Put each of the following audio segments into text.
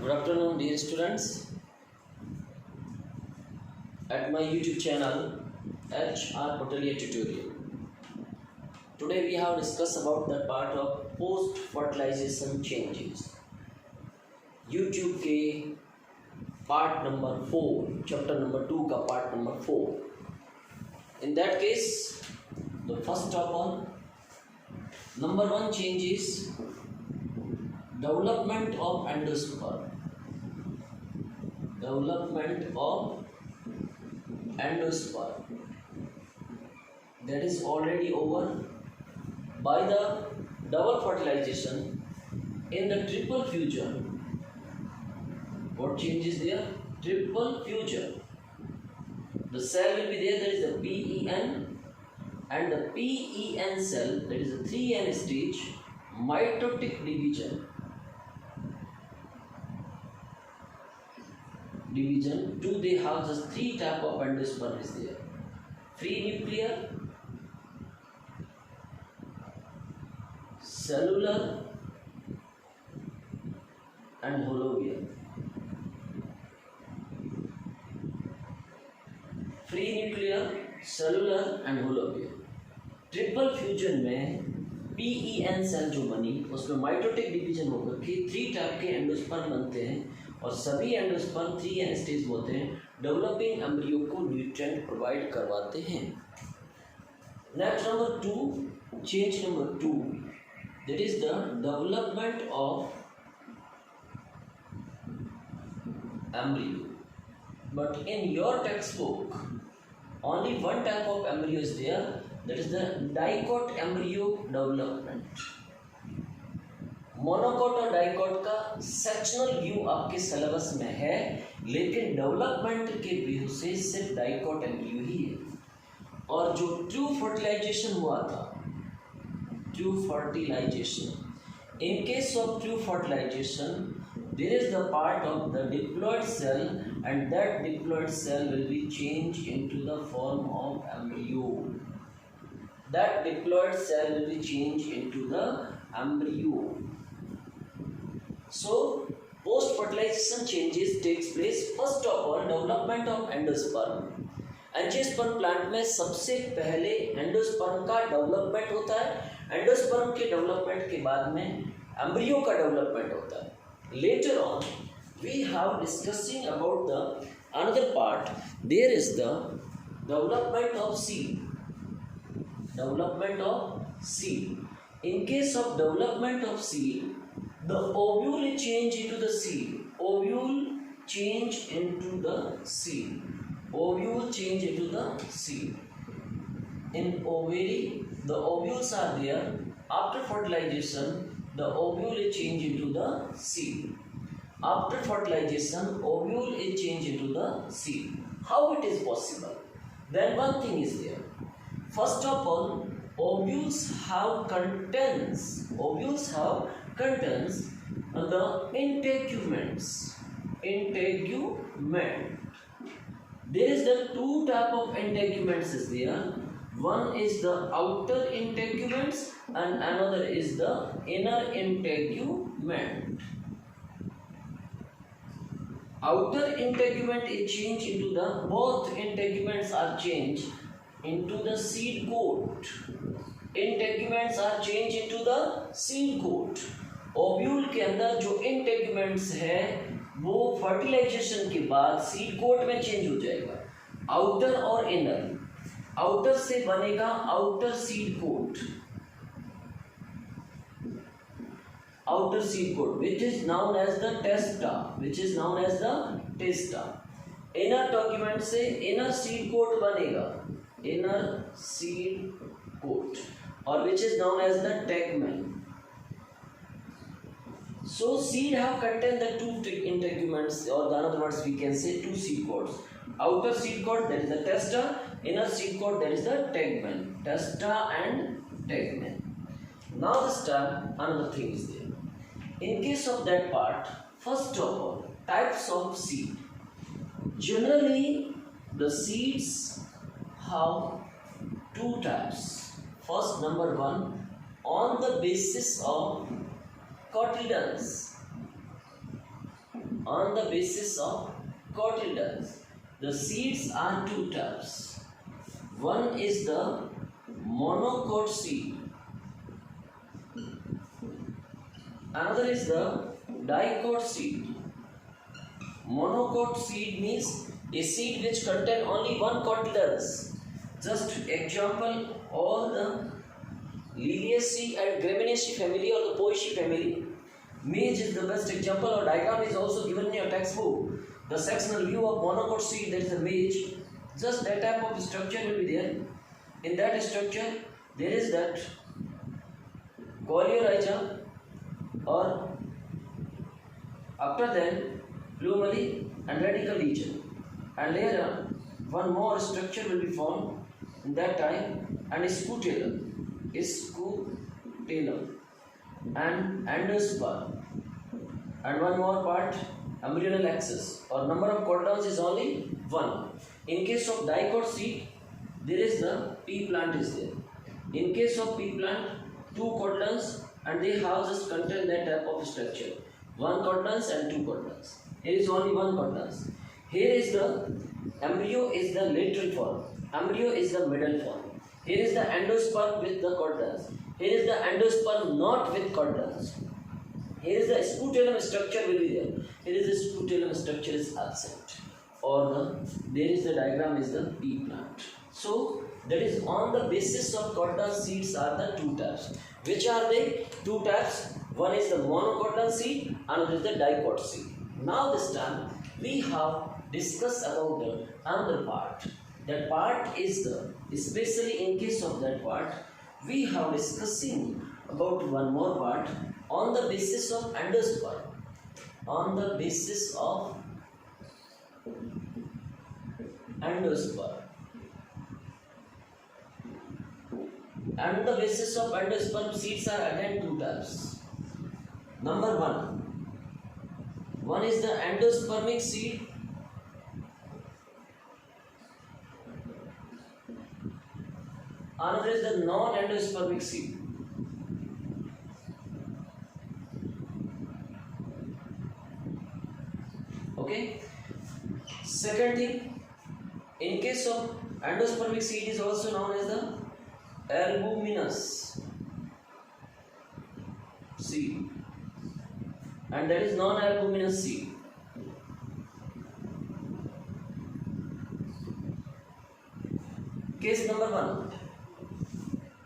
Good afternoon, dear students. At my YouTube channel, HR Potliya Tutorial. Today we have discussed about the part of post-fertilization changes. YouTube के part number 4, chapter number 2 का part number 4. In that case, the first of all, number 1 change is development of endosperm. Development of endosperm, that is already over by the double fertilization in the triple fusion. What change is there? Triple fusion. The cell will be there, that is the PEN, and the PEN cell, that is the 3N stage, mitotic division. Two, they have just 3 type of endosperm is there: free nuclear, cellular, and holovial. Free nuclear, cellular and होलोवियल. Triple fusion में PEN cell जो बनी उसमें mitotic division होकर के 3 type के endosperm बनते हैं और सभी एंडोस्पर्म 3N स्टेज होते हैं. डेवलपिंग एम्ब्रियो को न्यूट्रिएंट प्रोवाइड करवाते हैं. Next number 2, change number 2, that is the development of embryo. But in your textbook, only one type of embryo is there, that is the dicot embryo development. Monocot और dicot का sectional view आपके syllabus में है, लेकिन development के view से सिर्फ dicot embryo ही है. और जो ट्रू फर्टिलाइजेशन हुआ था, true fertilisation, in case of true fertilization, there is the part of the diploid cell, and that diploid cell will be changed into the form of embryo. That diploid cell will be changed into the embryo. So, post-fertilization changes takes place. First of all, development of endosperm. Angiosperm plant में सबसे पहले endosperm का development होता है. Endosperm के development के बाद में एम्ब्रियो का डेवलपमेंट होता है. Later on, we have discussing about the another part. There is the development of seed. Development of seed. In case of development of seed, the ovule change into the seed. Ovule change into the seed. Ovule change into the seed. In ovary, the ovules are there. After fertilization, the ovule is changed into the seed. After fertilization, ovule is changed into the seed. How it is possible? Then one thing is there. First of all, ovules have contents the integuments. Integument. There is the 2 type of integuments is there. One is the outer integuments and another is the inner integument. Outer integument is changed into the, both integuments are changed into the seed coat. Integuments are changed into the seed coat. Ovule के अंदर जो integuments है वो fertilisation के बाद seed coat में change हो जाएगा. आउटर और इनर. आउटर से बनेगा outer seed coat. Outer seed coat, which is known as the testa. Inner document से inner seed coat बनेगा, inner seed coat, और which is known as the tegmen. So seed have contained the 2 integuments, or in other words we can say 2 seed coats. Outer seed coat, that is the testa. Inner seed coat, that is the tegmen. Testa and tegmen. Now this time another thing is there. In case of that part, first of all, types of seed. Generally, the seeds have 2 types. First, number 1, on the basis of cotyledons. on the basis of cotyledons. The seeds are two types. One is the monocot seed. Another is the dicot seed. Monocot seed means a seed which contain only one cotyledons. Just example, all the Liliaceae and Gramineaceae family or the Poaceae family. Maize is the best example, or diagram is also given in your textbook. The sectional view of monocot seed, that is the maize. Just that type of structure will be there. In that structure, there is that coleorhiza, or after then plumally and radical lesion, and later one more structure will be formed in that time, and scutellum and endosperm, and one more part embryonal axis, or number of cotyledons is only one. In case of dicot seed, there is the pea plant is there. In case of pea plant, two cotyledons, and they have just contain that type of structure, one cotyledons and two cotyledons. Here is only one cotyledons. Here is the embryo is the lateral form, embryo is the middle form. Here is the endosperm with the cotyledons. Here is the endosperm not with cotyledons. Here is the scutellum structure will be there. Here is the scutellum structure is absent. Or there is the diagram is the pea plant. So that is on the basis of cotyledon seeds are the two types. Which are they? Two types. One is the monocotyledon seed, another is the dicot seed. Now this time we have discussed about the another part. That part is the, especially in case of that part, we have discussing about one more part on the basis of endosperm. On the basis of endosperm. And the basis of endosperm seeds are again two types. Number one is the endospermic seed. Another is the non-endospermic seed. Okay. Second thing, in case of endospermic seed is also known as the albuminous seed, and that is non-albuminous seed. Case number one,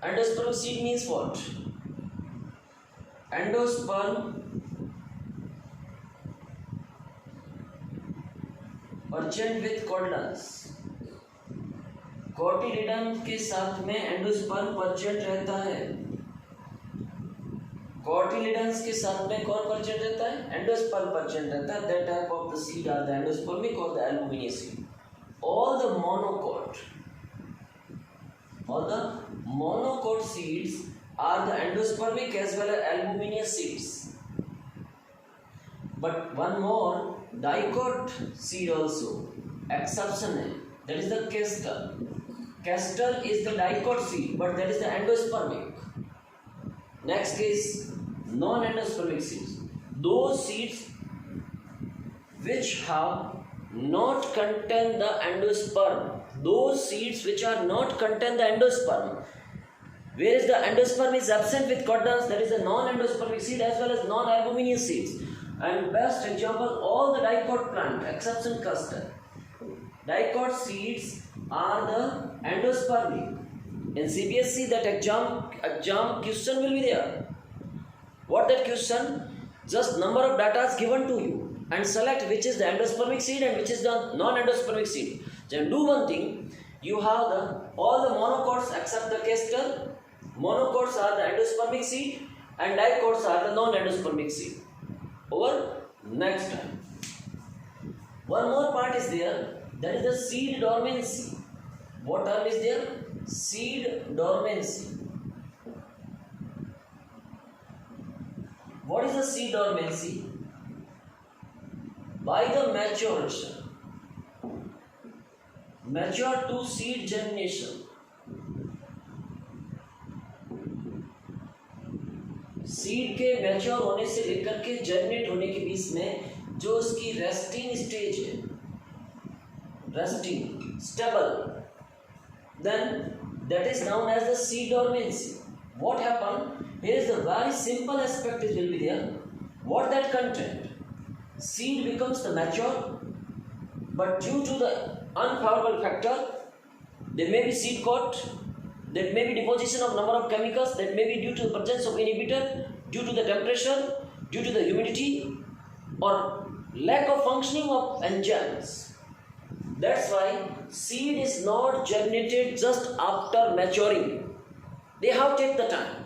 endosperm seed means what? Endosperm present with cotyledons. Cotyledon के साथ में endosperm present रहता है. Cotyledons के साथ में कौन present रहता है? एंडोस्पर्म प्रेजेंट रहता है. That type of the seed are the endospermic और the albuminous seed. All the monocot seeds are the endospermic as well as albuminous seeds. But one more dicot seed also exception है, that is the castor. Castor is the dicot seed, but that is the endospermic. Next is non-endospermic seeds. Those seeds which have not contain the endosperm. Those seeds which are not contain the endosperm. Whereas the endosperm is absent with cotyledons, that is the non-endospermic seed as well as non-albuminous seeds. And best example, all the dicot plant, exception castor. Dicot seeds are the endospermic. In CBSE, that exam question will be there. What that question? Just number of data is given to you and select which is the endospermic seed and which is the non-endospermic seed. Then do one thing. You have all the monocots except the castor. Monocots are the endospermic seed and dicots are the non-endospermic seed. Over. Next time. One more part is there. That is the seed dormancy. What term is there? Seed dormancy. What is the seed dormancy? By the maturation, mature to seed germination. Seed के mature होने से लेकर के germinate होने के बीच में जो उसकी रेस्टिंग स्टेज है, resting stable, then that is known as the seed dormancy. What happened? Here is the very simple aspect is will be there. What that content? Seed becomes the mature, but due to the unfavorable factor, there may be seed coat, there may be deposition of number of chemicals, that may be due to the presence of inhibitor, due to the temperature, due to the humidity, or lack of functioning of enzymes. That's why seed is not germinated just after maturing. They have to take the time.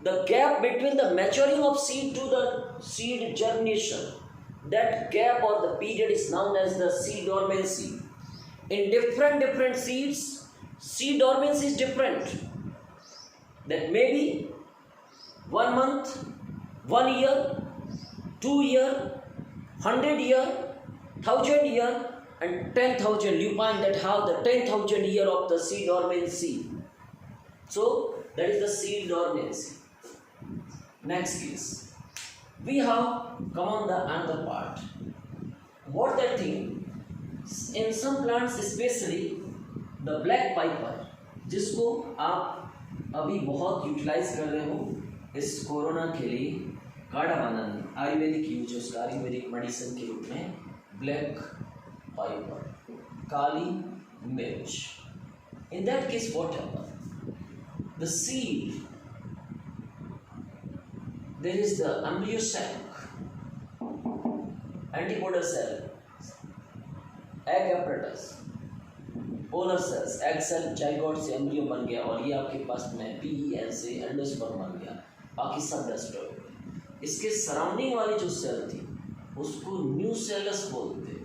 The gap between the maturing of seed to the seed germination, that gap or the period is known as the seed dormancy. In different seeds, seed dormancy is different. That may be 1 month, 1 year, 2 year, 100 year, 1000 year, and 10,000. You find that how the 10,000 year of the seed dormancy. So that is the seed dormancy. Next case, we have come on the another part. What that thing? In some plants, especially the black piper, जिसको आप अभी बहुत utilise कर रहे हो इस corona के लिए काढ़ा बनाने, आयुर्वेदिक यूज उसका आयुर्वेदिक मेडिसिन के रूप में, ब्लैक पाइपर, काली मिर्च. In that case, what happens? The seed, there is the embryo sac, antipodal cell, egg apparatus, polar cells, egg cell zygote से एम्ब्रियो बन गया और ये आपके पास में PEN से एंडोस्पर्म बन गया, बाकी सब डिस्ट्रॉय हो गए. इसके सराउंडिंग वाली जो सेल थी उसको न्यूसेलस बोलते हैं.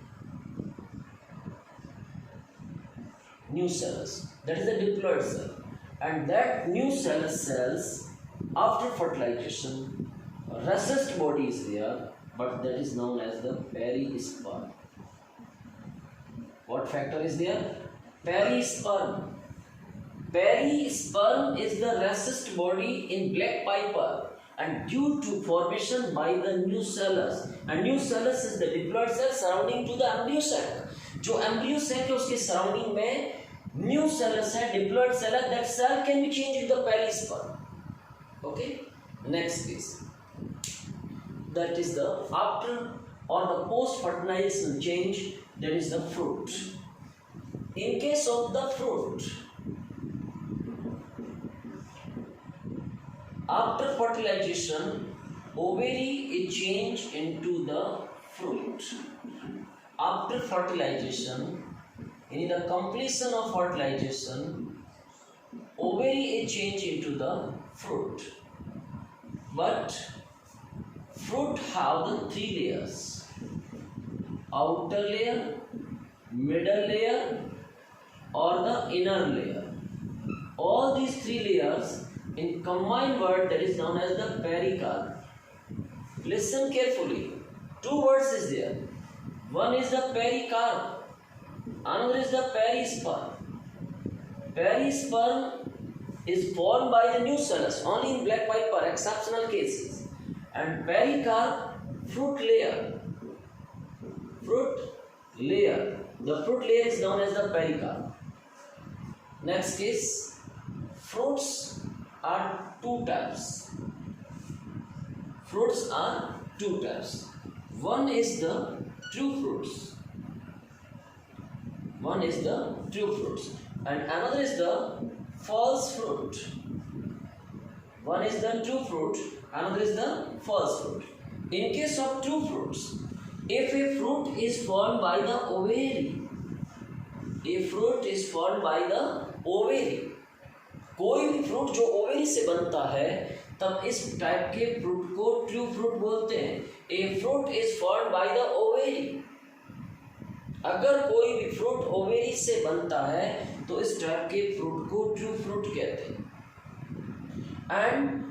Nucellus, that is the diploid cell, and that nucellus cells after fertilisation resist body is there, but that is known as the perisperm. What factor is there? Perisperm. Perisperm is the resist body in black piper, and due to formation by the nucellus, and nucellus is the diploid cell surrounding to the embryo sac. जो embryo sac है उसके surrounding में nucellus है, diploid cell है, that cell can be changed to the perisperm. Okay. Next is that is the after or the post fertilization change, that is the fruit. In case of the fruit, after fertilization, ovary is changed into the fruit. After fertilization, in the completion of fertilization, ovary is changed into the fruit. But fruit have the 3 layers: outer layer, middle layer, or the inner layer. All these 3 layers in combined word, that is known as the pericarp. Listen carefully. 2 words is there. One is the pericarp, another is the perisperm. Perisperm is formed by the nucellus only in black piper, exceptional cases, and pericarp, fruit layer. Fruit layer. The fruit layer is known as the pericarp. Next is fruits are 2 types. Fruits are 2 types. One is the true fruits. One is the true fruits, and another is the false fruit. One is the true fruit, another is the false fruit. In case of true fruits, if a fruit is formed by the ovary, a fruit is formed by the ovary, कोई भी fruit जो ovary से बनता है तब इस type के fruit को ट्रू फ्रूट बोलते हैं. A fruit is formed by the ovary. अगर कोई भी फ्रूट ओवेरी से बनता है तो इस टाइप के फ्रूट को ट्रू फ्रूट कहते हैं. And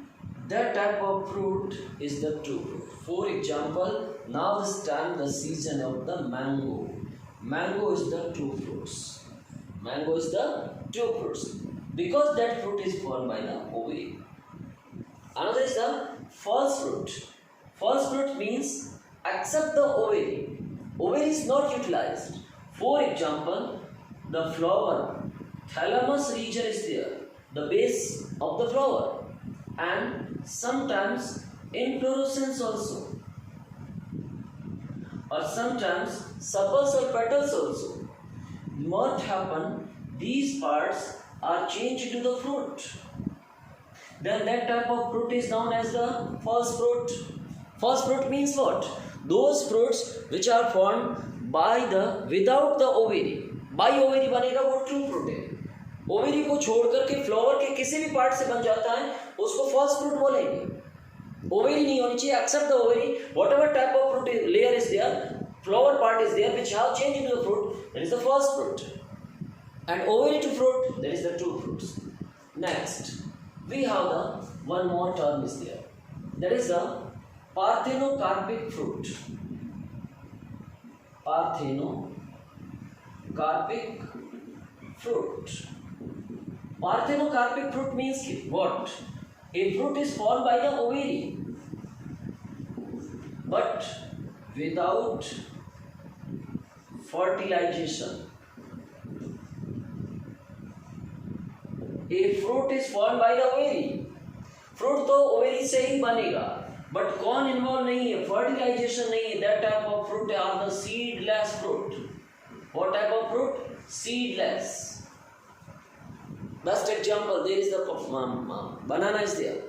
that type of fruit is the true fruit. For example, now this time the season of the mango. Mango is the true fruits. Mango is the true fruits because that fruit is formed by the ovary. Another is the false fruit. False fruit means except the ovary. Ovary is not utilized. For example, the flower, thalamus region is there, the base of the flower, and sometimes inflorescence also, or sometimes sepals or petals also. What happen? These parts are changed to the fruit. Then that type of fruit is known as the false fruit. False fruit means what? Those fruits which are formed by the without the ovary. By ovary बनेगा वो true fruit है. Ovary को छोड़ करके flower के किसी भी part से बन जाता है उसको false fruit बोलेंगे. ओवेरी नहीं होनी चाहिए except the ovary. Whatever type of fruit layer is there, flower part is there which have changed into the fruit, that is the false fruit. And ovary to fruit, that is the true fruits. Next, we have the one more term is there. That is the parthenocarpic fruit. Parthenocarpic fruit. Parthenocarpic fruit means what? A fruit is formed by the ovary, but without fertilization. A fruit is formed by the ovary. Fruit तो ovary से ही बनेगा, but कौन involved नहीं है, fertilization नहीं है. That type of fruit are the seedless fruit. What type of fruit? Seedless. Best example, there is the banana is there.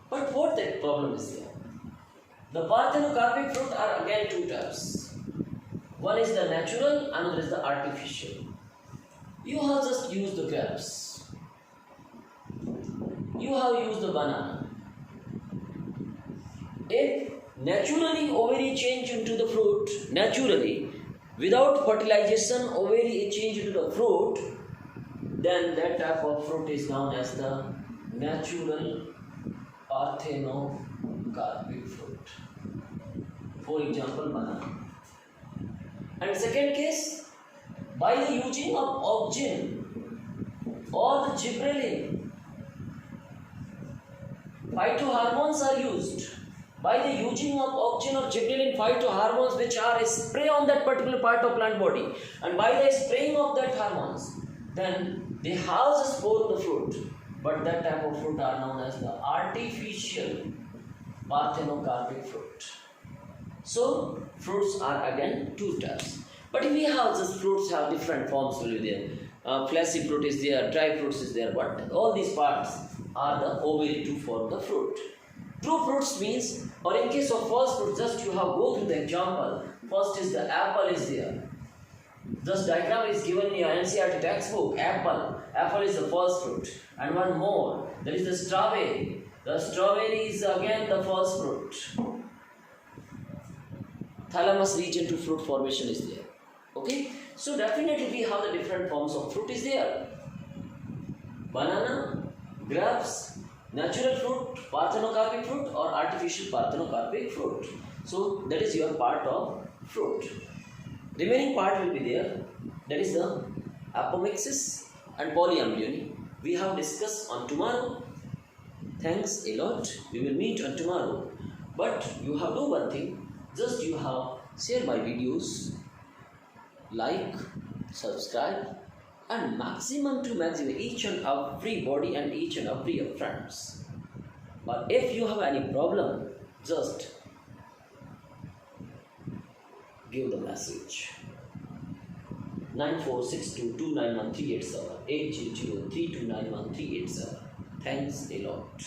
But what that problem is there? The parthenocarpic fruit are again two types. One is the natural, another is the artificial. You have just used the grapes. You have used the banana. If naturally ovary change into the fruit, naturally, without fertilization ovary is changed into the fruit, then that type of fruit is known as the natural parthenocarpic fruit. For example, banana. And second case, by the using of auxin or the gibberellin, phytohormones are used. By the using of auxin or gibberellin, phytohormones which are spray on that particular part of plant body, and by the spraying of that hormones, then they have the spore in the fruit. But that type of fruit are known as the artificial parthenocarpic fruit. So fruits are again two types. But we have these fruits have different forms will be there. Fleshy fruit is there, dry fruits is there, but all these parts are the ovary to form the fruit. True fruits means, or in case of false fruit, just you have go through the example. First is the apple is there. This diagram is given in your NCERT textbook. Apple is the false fruit. And one more, there is the strawberry. The strawberry is again the false fruit. Thalamus region to fruit formation is there. Okay, so definitely we have the different forms of fruit is there. Banana, grapes, natural fruit, parthenocarpic fruit, or artificial parthenocarpic fruit. So that is your part of fruit. Remaining part will be there. That is the apomixis and polyamblyony. We have discussed on tomorrow. Thanks a lot. We will meet on tomorrow. But you have to do one thing. Just you have share my videos, like, subscribe, and maximum to maximum each and everybody and each and every friends. But if you have any problem, just give the message. 9462291387 800329137. Thanks a lot.